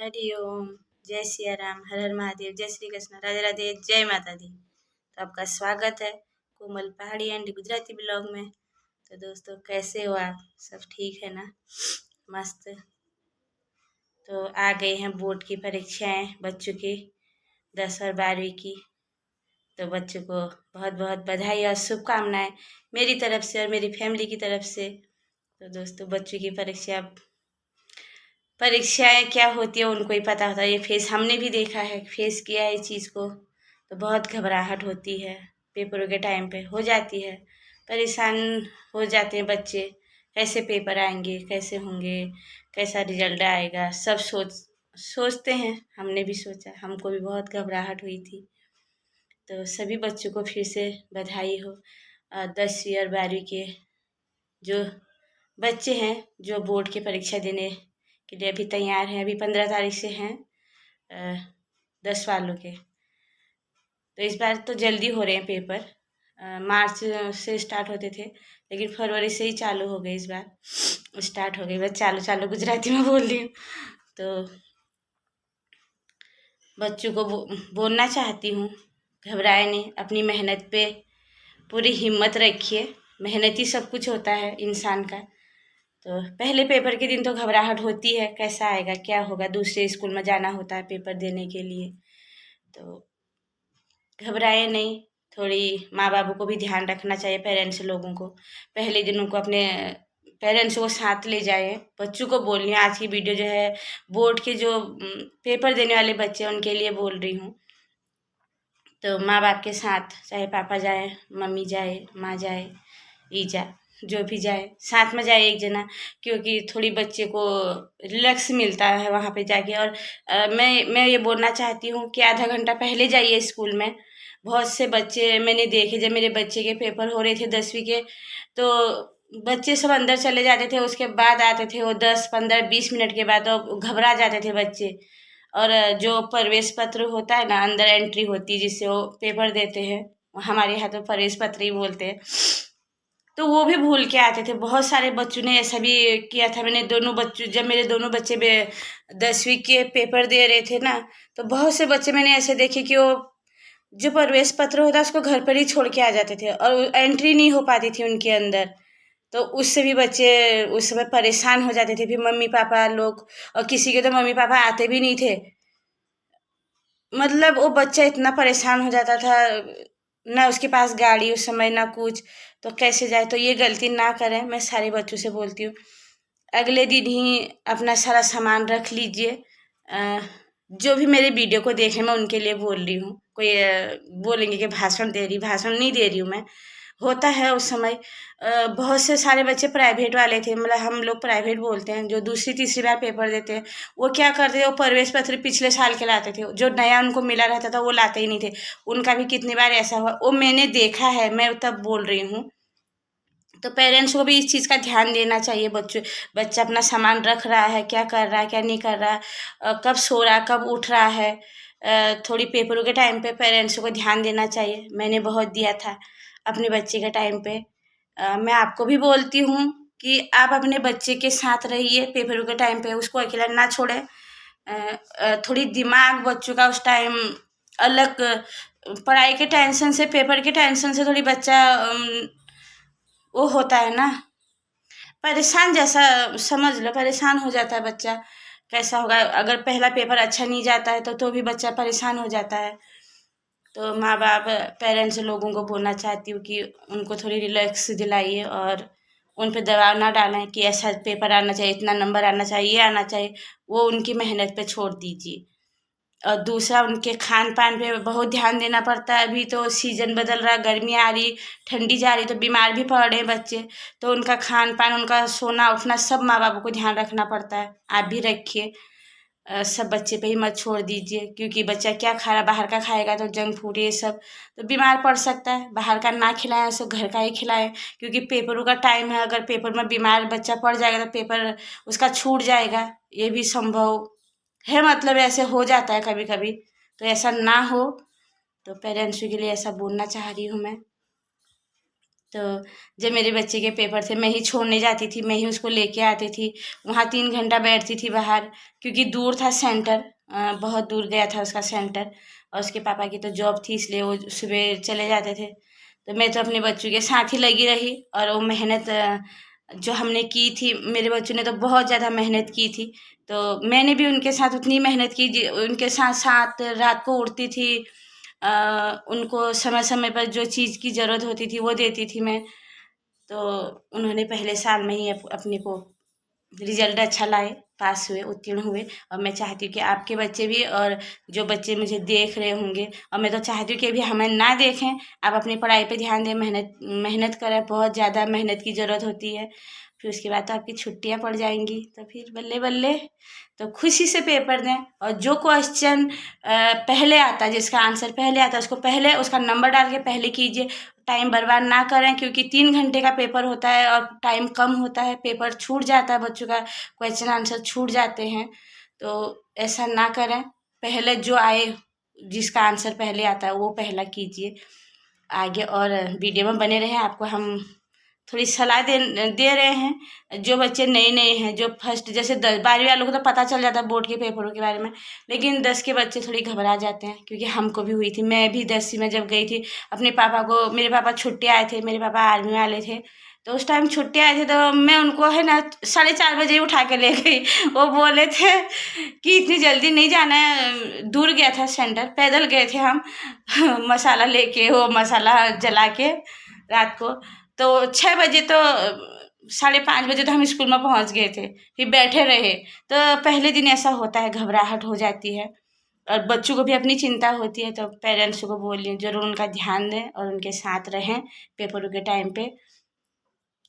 हरि ओम। जय सिया राम, हर हर महादेव, जय श्री कृष्ण, राधे राधे, जय माता दी। तो आपका स्वागत है कोमल पहाड़ी एंड गुजराती ब्लॉग में। तो दोस्तों कैसे हो आप? सब ठीक है ना? मस्त। तो आ गई हैं बोर्ड की परीक्षाएं बच्चों की, 10 और 12वीं की। तो बच्चों को बहुत बहुत बधाई और शुभकामनाएं मेरी तरफ से और मेरी फैमिली की तरफ से। तो दोस्तों बच्चों की परीक्षाएं क्या होती है उनको ही पता होता है। ये फेस हमने भी देखा है, फेस किया है इस चीज़ को। तो बहुत घबराहट होती है, पेपरों के टाइम पे हो जाती है, परेशान हो जाते हैं बच्चे। कैसे पेपर आएंगे, कैसे होंगे, कैसा रिजल्ट आएगा, सब सोचते हैं। हमने भी सोचा, हमको भी बहुत घबराहट हुई थी। तो सभी बच्चों को फिर से बधाई हो। 10वीं और 12वीं के जो बच्चे हैं जो बोर्ड की परीक्षा देने के लिए अभी तैयार हैं, अभी 15 तारीख से हैं 10 वालों के। तो इस बार तो जल्दी हो रहे हैं पेपर। मार्च से स्टार्ट होते थे, लेकिन फरवरी से ही चालू हो गए। इस बार स्टार्ट हो गई, बस चालू चालू गुजराती में बोल रही हूँ। तो बच्चों को बोलना चाहती हूँ, घबराए नहीं, अपनी मेहनत पे पूरी हिम्मत रखिए। मेहनत ही सब कुछ होता है इंसान का। तो पहले पेपर के दिन तो घबराहट होती है, कैसा आएगा, क्या होगा, दूसरे स्कूल में जाना होता है पेपर देने के लिए। तो घबराए नहीं, थोड़ी माँ बाबू को भी ध्यान रखना चाहिए, पेरेंट्स लोगों को। पहले दिन उनको अपने पेरेंट्स को साथ ले जाए। बच्चों को बोल रही हूँ, आज की वीडियो जो है बोर्ड के जो पेपर देने वाले बच्चे हैं उनके लिए बोल रही हूँ। तो माँ बाप के साथ, चाहे पापा जाए, मम्मी जाए, माँ जाए, ईजा जो भी जाए, साथ में जाए एक जना, क्योंकि थोड़ी बच्चे को रिलैक्स मिलता है वहाँ पे जाके। और मैं ये बोलना चाहती हूँ कि आधा घंटा पहले जाइए स्कूल में। बहुत से बच्चे मैंने देखे, जब मेरे बच्चे के पेपर हो रहे थे 10वीं के, तो बच्चे सब अंदर चले जाते थे, उसके बाद आते थे वो 10, 15, 20 मिनट के बाद, तो घबरा जाते थे बच्चे। और जो प्रवेश पत्र होता है ना, अंदर एंट्री होती है जिससे वो पेपर देते हैं, हमारे यहाँ तो प्रवेश पत्र ही बोलते हैं, तो वो भी भूल के आते थे। बहुत सारे बच्चों ने ऐसा भी किया था। मैंने दोनों बच्चों, जब मेरे दोनों बच्चे 10वीं के पेपर दे रहे थे ना, तो बहुत से बच्चे मैंने ऐसे देखे कि वो जो प्रवेश पत्र होता है उसको घर पर ही छोड़ के आ जाते थे और एंट्री नहीं हो पाती थी उनके अंदर। तो उससे भी बच्चे उस समय परेशान हो जाते थे। फिर मम्मी पापा लोग, और किसी के तो मम्मी पापा आते भी नहीं थे, मतलब वो बच्चा इतना परेशान हो जाता था, ना उसके पास गाड़ी उस समय ना कुछ, तो कैसे जाए। तो ये गलती ना करें, मैं सारे बच्चों से बोलती हूँ। अगले दिन ही अपना सारा सामान रख लीजिए। जो भी मेरे वीडियो को देखें, मैं उनके लिए बोल रही हूँ। कोई बोलेंगे कि भाषण दे रही, भाषण नहीं दे रही हूँ मैं। होता है उस समय बहुत से सारे बच्चे प्राइवेट वाले थे, मतलब हम लोग प्राइवेट बोलते हैं, जो दूसरी तीसरी बार पेपर देते हैं, वो क्या करते थे, वो प्रवेश पत्र पिछले साल के लाते थे। जो नया उनको मिला रहता था वो लाते ही नहीं थे। उनका भी कितनी बार ऐसा हुआ, वो मैंने देखा है, मैं तब बोल रही हूँ। तो पेरेंट्स को भी इस चीज़ का ध्यान देना चाहिए। बच्चा अपना सामान रख रहा है, क्या कर रहा है, क्या नहीं कर रहा है, कब सो रहा है, कब उठ रहा है। थोड़ी पेपरों के टाइम पे पेरेंट्स को ध्यान देना चाहिए। मैंने बहुत दिया था अपने बच्चे के टाइम पे। मैं आपको भी बोलती हूँ कि आप अपने बच्चे के साथ रहिए पेपरों के टाइम पे, उसको अकेला ना छोड़ें। थोड़ी दिमाग बच्चों का उस टाइम अलग, पढ़ाई के टेंशन से, पेपर के टेंशन से थोड़ी बच्चा वो होता है ना, परेशान जैसा समझ लो, परेशान हो जाता है बच्चा। कैसा होगा अगर पहला पेपर अच्छा नहीं जाता है तो भी बच्चा परेशान हो जाता है। तो माँ बाप, पेरेंट्स लोगों को बोलना चाहती हूँ कि उनको थोड़ी रिलैक्स दिलाइए और उन पे दबाव ना डालें कि ऐसा पेपर आना चाहिए, इतना नंबर आना चाहिए, ये आना चाहिए। वो उनकी मेहनत पे छोड़ दीजिए। और दूसरा, उनके खान पान पे बहुत ध्यान देना पड़ता है। अभी तो सीजन बदल रहा है, गर्मी आ रही, ठंडी जा रही, तो बीमार भी पड़ रहे हैं बच्चे। तो उनका खान पान, उनका सोना उठना सब माँ बाप को ध्यान रखना पड़ता है। आप भी रखिए। सब बच्चे पे ही मत छोड़ दीजिए, क्योंकि बच्चा क्या खा रहा, बाहर का खाएगा तो जंक फूड ये सब, तो बीमार पड़ सकता है। बाहर का ना खिलाएं, उसको घर का ही खिलाएं, क्योंकि पेपरों का टाइम है। अगर पेपर में बीमार बच्चा पड़ जाएगा तो पेपर उसका छूट जाएगा, ये भी संभव है। मतलब ऐसे हो जाता है कभी कभी, तो ऐसा ना हो। तो पेरेंट्स के लिए ऐसा बोलना चाह रही हूँ मैं। तो जब मेरे बच्चे के पेपर थे, मैं ही छोड़ने जाती थी, मैं ही उसको लेके आती थी। वहाँ 3 घंटा बैठती थी बाहर, क्योंकि दूर था सेंटर, बहुत दूर गया था उसका सेंटर। और उसके पापा की तो जॉब थी, इसलिए वो सुबह चले जाते थे। तो मैं तो अपने बच्चों के साथ ही लगी रही, और वो मेहनत जो हमने की थी, मेरे बच्चों ने तो बहुत ज़्यादा मेहनत की थी। तो मैंने भी उनके साथ उतनी मेहनत की, उनके साथ साथ रात को उठती थी, उनको समय समय पर जो चीज़ की ज़रूरत होती थी वो देती थी मैं। तो उन्होंने पहले साल में ही अपने को रिजल्ट अच्छा लाए, पास हुए, उत्तीर्ण हुए। और मैं चाहती हूँ कि आपके बच्चे भी, और जो बच्चे मुझे देख रहे होंगे, और मैं तो चाहती हूँ कि अभी हमें ना देखें, आप अपनी पढ़ाई पे ध्यान दें, मेहनत मेहनत करें, बहुत ज़्यादा मेहनत की ज़रूरत होती है। फिर उसके बाद तो आपकी छुट्टियाँ पड़ जाएंगी, तो फिर बल्ले बल्ले। तो खुशी से पेपर दें, और जो क्वेश्चन पहले आता है, जिसका आंसर पहले आता है, उसको पहले उसका नंबर डाल के पहले कीजिए। टाइम बर्बाद ना करें, क्योंकि 3 घंटे का पेपर होता है और टाइम कम होता है, पेपर छूट जाता है, बच्चों का क्वेश्चन आंसर छूट जाते हैं। तो ऐसा ना करें, पहले जो आए, जिसका आंसर पहले आता है वो पहला कीजिए आगे। और वीडियो में बने रहें, आपको हम थोड़ी सलाह दे रहे हैं। जो बच्चे नए नए हैं, जो फर्स्ट, जैसे 12वीं वालों को तो पता चल जाता है बोर्ड के पेपरों के बारे में, लेकिन 10 के बच्चे थोड़ी घबरा जाते हैं, क्योंकि हमको भी हुई थी। मैं भी 10वीं में जब गई थी, अपने पापा को, मेरे पापा छुट्टी आए थे, मेरे पापा आर्मी वाले थे, तो उस टाइम छुट्टी आए थे, तो मैं उनको है ना 4:30 बजे ही उठा के ले गई। वो बोले थे कि इतनी जल्दी नहीं जाना है, दूर गया था सेंटर, पैदल गए थे हम मसाला लेके, वो मसाला जला के रात को। तो 6 बजे तो 5:30 बजे तो हम स्कूल में पहुंच गए थे, फिर बैठे रहे। तो पहले दिन ऐसा होता है, घबराहट हो जाती है, और बच्चों को भी अपनी चिंता होती है। तो पेरेंट्स को बोलिए जरूर उनका ध्यान दें और उनके साथ रहें पेपरों के टाइम पे।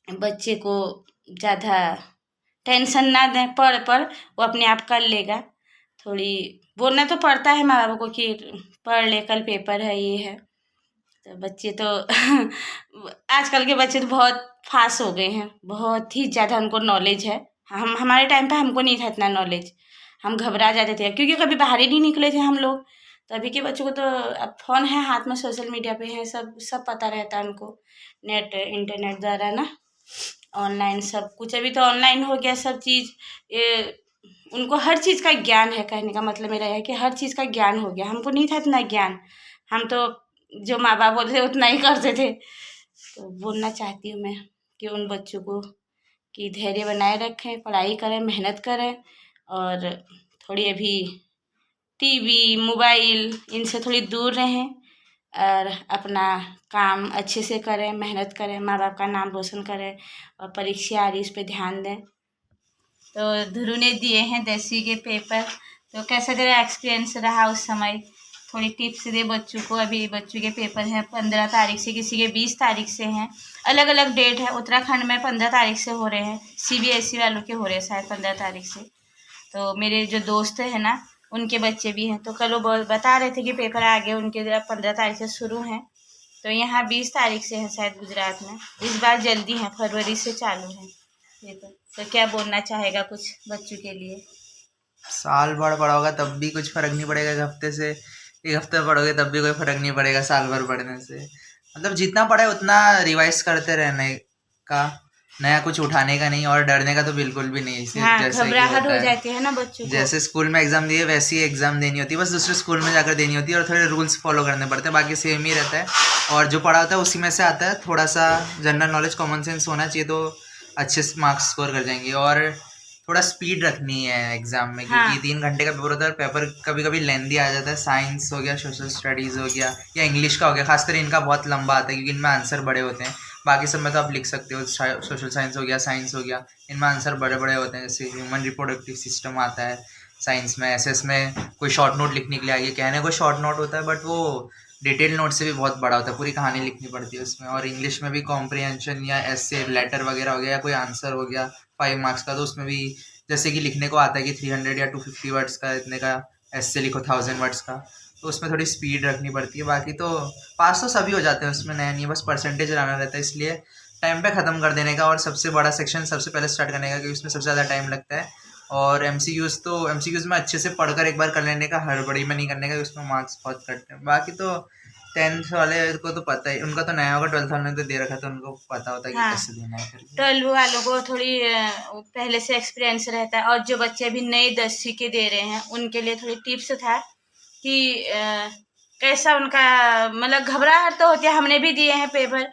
बच्चे को ज़्यादा टेंशन ना दें, पढ़ वो अपने आप कर लेगा। थोड़ी बोलना तो पड़ता है माँ बाप को कि पढ़ ले, कल पेपर है, ये है। तो बच्चे तो आजकल के बच्चे तो बहुत फास्ट हो गए हैं, बहुत ही ज़्यादा उनको नॉलेज है। हम हमारे टाइम पे हमको नहीं था इतना नॉलेज, हम घबरा जाते थे, क्योंकि कभी बाहर ही नहीं निकले थे हम लोग। तो अभी के बच्चों को तो अब फ़ोन है हाथ में, सोशल मीडिया पे है, सब सब पता रहता है उनको, नेट इंटरनेट द्वारा ना, ऑनलाइन सब कुछ। अभी तो ऑनलाइन हो गया सब चीज़, ये उनको हर चीज़ का ज्ञान है। कहने का मतलब मेरा है कि हर चीज़ का ज्ञान हो गया, हमको नहीं था इतना ज्ञान। हम तो जो माँ बाप बोलते थे उतना ही करते थे। तो बोलना चाहती हूँ मैं कि उन बच्चों को कि धैर्य बनाए रखें, पढ़ाई करें, मेहनत करें, और थोड़ी अभी टीवी, मोबाइल, इनसे थोड़ी दूर रहें, और अपना काम अच्छे से करें, मेहनत करें, माँ बाप का नाम रोशन करें, और परीक्षा आ रही उस पर ध्यान दें। तो ध्रुव ने दिए हैं 10वीं के पेपर, तो कैसा तेरा एक्सपीरियंस रहा उस समय? थोड़ी टिप्स दे बच्चों को। अभी बच्चों के पेपर हैं 15 तारीख से, किसी के 20 तारीख से हैं, अलग अलग डेट है। उत्तराखंड में 15 तारीख से हो रहे हैं, सीबीएसई वालों के हो रहे हैं शायद 15 तारीख से। तो मेरे जो दोस्त हैं ना, उनके बच्चे भी हैं, तो कल वो बता रहे थे कि पेपर आगे उनके 15 तारीख से शुरू हैं। तो यहाँ 20 तारीख से है शायद गुजरात में, इस बार जल्दी है, फरवरी से चालू है पेपर। तो क्या बोलना चाहेगा कुछ बच्चों के लिए? साल भर पढ़ोगे तब भी कुछ फर्क नहीं पड़ेगा, एक हफ्ते पढ़ोगे तब भी कोई फर्क नहीं पड़ेगा साल भर पढ़ने से। मतलब जितना पढ़े उतना रिवाइज करते रहने का, नया कुछ उठाने का नहीं, और डरने का तो बिल्कुल भी नहीं। हाँ, जैसे कि घबराहट होता हो है, जाती है ना बच्चों को। जैसे स्कूल में एग्जाम दिए वैसी ही एग्जाम देनी होती है, बस दूसरे स्कूल में जाकर देनी होती है, और थोड़े रूल्स फॉलो करने पड़ते हैं, बाकी सेम ही रहता है। और जो पढ़ा होता है उसी में से आता है। थोड़ा सा जनरल नॉलेज, कॉमन सेंस होना चाहिए, तो अच्छे से मार्क्स स्कोर कर जाएंगे। और थोड़ा स्पीड रखनी है एग्जाम में, क्योंकि हाँ 3 घंटे का पेपर होता है, पेपर कभी कभी लेंदी आ जाता है। साइंस हो गया, सोशल स्टडीज़ हो गया, या इंग्लिश का हो गया, खासकर इनका बहुत लंबा आता है, क्योंकि इनमें आंसर बड़े होते हैं। बाकी सब में तो आप लिख सकते हो, सोशल साइंस हो गया, साइंस हो गया, इनमें आंसर बड़े बड़े होते हैं। जैसे ह्यूमन रिप्रोडक्टिव सिस्टम आता है साइंस में, एसएस में कोई शॉर्ट नोट लिखने के लिए आइए, कहने को शॉर्ट नोट होता है, बट वो डिटेल नोट से भी बहुत बड़ा होता है, पूरी कहानी लिखनी पड़ती है उसमें। और इंग्लिश में भी कॉम्प्रिहेंशन या ऐसे लेटर वगैरह हो गया, या कोई आंसर हो गया 5 मार्क्स का, तो उसमें भी जैसे कि लिखने को आता है कि 300 या 250 वर्ड्स का, इतने का ऐसे लिखो 1000 वर्ड्स का, तो उसमें थोड़ी स्पीड रखनी पड़ती है। बाकी तो पास तो सभी हो जाते हैं उसमें, नया नहीं, बस परसेंटेज लाना रहता है, इसलिए टाइम पे ख़त्म कर देने का, और सबसे बड़ा सेक्शन सबसे पहले स्टार्ट करने का, क्योंकि उसमें सबसे ज़्यादा टाइम लगता है। और एमसीक्यूज़ में अच्छे से पढ़कर एक बार कर लेने का, हड़बड़ी में नहीं करने का, उसमें मार्क्स बहुत कटते हैं। बाकी तो 10th वाले को तो पता ही, उनका तो नया होगा, 12th वाले ने तो दे रखा था, उनको पता होता है कि हाँ। कैसे देना है करके। 12 वालों को थोड़ी पहले से एक्सपीरियंस रहता है, और जो बच्चे अभी नए 10वीं के दे रहे हैं उनके लिए थोड़ी टिप्स था कि कैसा उनका मतलब घबराहट तो होती है। हमने भी दिए हैं पेपर,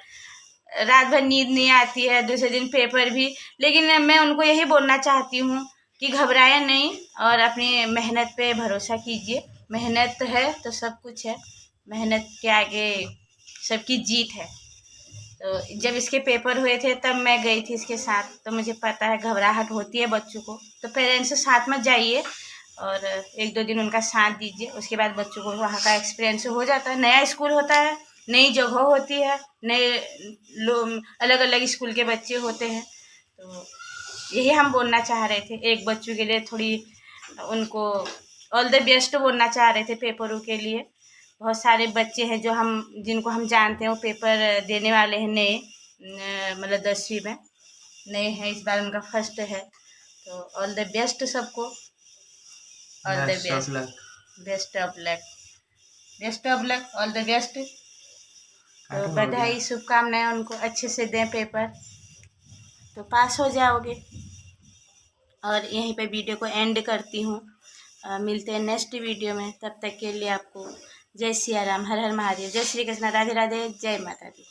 रात भर नींद नहीं आती है, दूसरे दिन पेपर भी, लेकिन मैं उनको यही बोलना चाहती हूँ कि घबराएं नहीं और अपनी मेहनत पे भरोसा कीजिए। मेहनत है तो सब कुछ है, मेहनत के आगे सबकी जीत है। तो जब इसके पेपर हुए थे तब मैं गई थी इसके साथ, तो मुझे पता है घबराहट होती है बच्चों को। तो पेरेंट्स साथ में जाइए और 1-2 दिन उनका साथ दीजिए, उसके बाद बच्चों को वहाँ का एक्सपीरियंस हो जाता है। नया स्कूल होता है, नई जगह होती है, नए लोग, अलग अलग स्कूल के बच्चे होते हैं। तो यही हम बोलना चाह रहे थे, एक बच्चों के लिए थोड़ी उनको ऑल द बेस्ट बोलना चाह रहे थे पेपरों के लिए। बहुत सारे बच्चे हैं जो जिनको हम जानते हैं वो पेपर देने वाले हैं नए, मतलब 10वीं में नए हैं, इस बार उनका फर्स्ट है। तो ऑल द बेस्ट सबको, all the best of best, luck. Best of luck, best of luck, all the best. तो हो बधाई, गया। शुभकामनाएं उनको, अच्छे से दें पेपर तो पास हो जाओगे। और यहीं पे वीडियो को एंड करती हूँ। मिलते हैं नेक्स्ट वीडियो में, तब तक के लिए आपको जय सिया राम, हर हर महादेव, जय श्री कृष्ण, राधे राधे, जय माता दी।